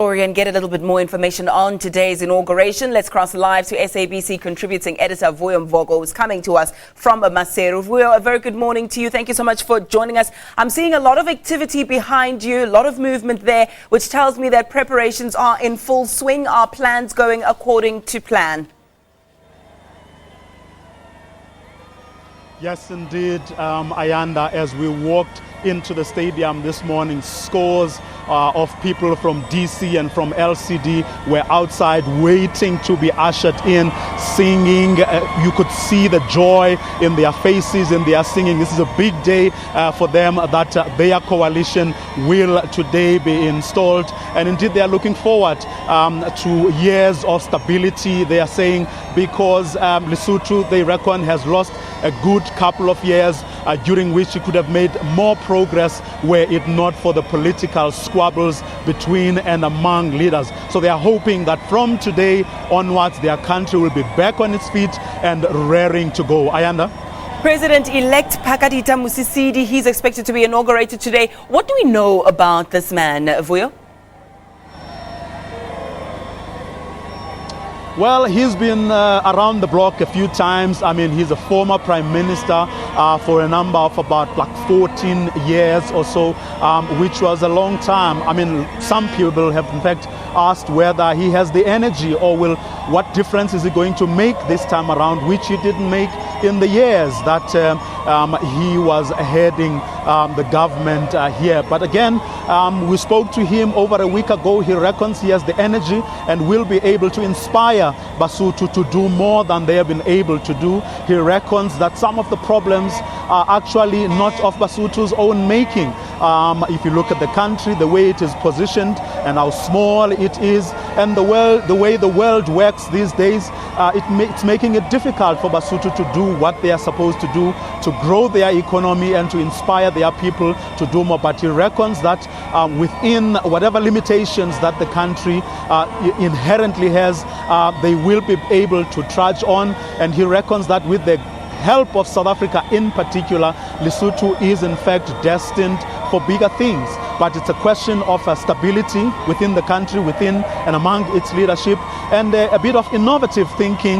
And get a little bit more information on today's inauguration. Let's cross live to SABC contributing editor Vuyo Mvoko, who's coming to us from Maseru. Vuyo, a very good morning to you. Thank you so much for joining us. I'm seeing a lot of activity behind you, a lot of movement there, which tells me that preparations are in full swing. Are plans going according to plan? Yes, indeed, Ayanda, as we walked into the stadium this morning, scores of people from DC and from LCD were outside waiting to be ushered in, singing. You could see the joy in their faces and their singing. This is a big day for them that their coalition will today be installed. And indeed, they are looking forward to years of stability, they are saying, because Lesotho, they reckon, has lost a good couple of years during which it could have made more progress were it not for the political squabbles between and among leaders. So they are hoping that from today onwards, their country will be back on its feet and raring to go. Ayanda? President-elect Pakadita Musisidi, he's expected to be inaugurated today. What do we know about this man, Vuyo? Well, he's been around the block a few times. I mean, he's a former prime minister for a number of about 14 years or so, which was a long time. I mean, some people have in fact asked whether he has the energy or what difference is he going to make this time around, which he didn't make in the years that he was heading the government here. But again, we spoke to him over a week ago. He reckons he has the energy and will be able to inspire Basotho to do more than they have been able to do. He reckons that some of the problems are actually not of Basotho's own making. If you look at the country, the way it is positioned and how small it is, and the way the world works these days, it's making it difficult for Basotho to do what they are supposed to do, to grow their economy and to inspire their people to do more. But he reckons that within whatever limitations that the country inherently has, they will be able to trudge on. And he reckons that with the help of South Africa in particular, Lesotho is in fact destined for bigger things. But it's a question of stability within the country, within and among its leadership, and a bit of innovative thinking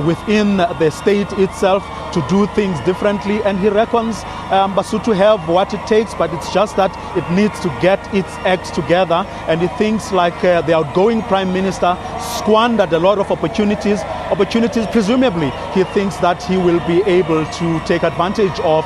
within the state itself to do things differently. And he reckons Basotho have what it takes, but it's just that it needs to get its act together. And he thinks like the outgoing prime minister squandered a lot of opportunities presumably he thinks that he will be able to take advantage of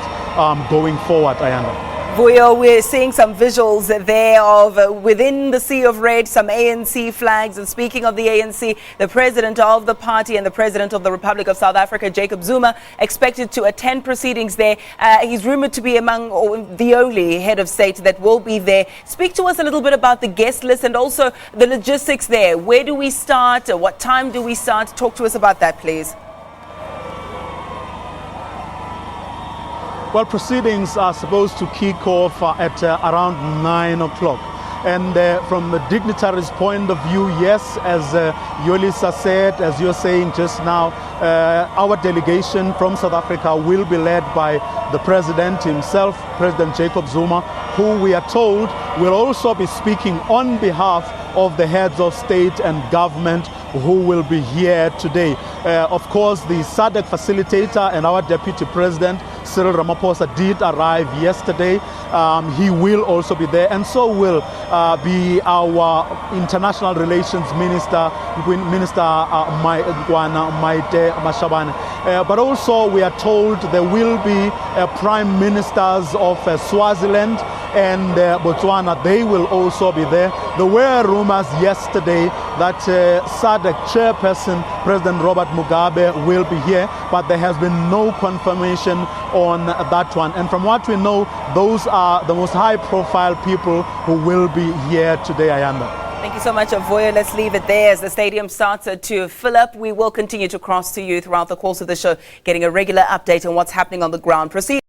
going forward, Ayanda. Vuyo, we're seeing some visuals there of within the sea of red, some ANC flags. And speaking of the ANC, the president of the party and the president of the Republic of South Africa, Jacob Zuma, expected to attend proceedings there. He's rumored to be among the only head of state that will be there. Speak to us a little bit about the guest list and also the logistics there. Where do we start? What time do we start? Talk to us about that, please. Well, proceedings are supposed to kick off at around 9 o'clock. And from the dignitaries' point of view, yes, as Yolisa said, as you're saying just now, our delegation from South Africa will be led by the president himself, President Jacob Zuma, who we are told will also be speaking on behalf of the heads of state and government who will be here today. Of course, the SADC facilitator and our deputy president, Cyril Ramaphosa, did arrive yesterday. He will also be there, and so will be our international relations minister, Minister Maite Mashabane. But also we are told there will be prime ministers of Swaziland and Botswana. They will also be there. There were rumors yesterday that SADC chairperson, President Robert Mugabe, will be here, but there has been no confirmation on that one. And from what we know, those are the most high-profile people who will be here today, Ayanda. Thank you so much, Vuyo. Let's leave it there as the stadium starts to fill up. We will continue to cross to you throughout the course of the show, getting a regular update on what's happening on the ground. Proceed.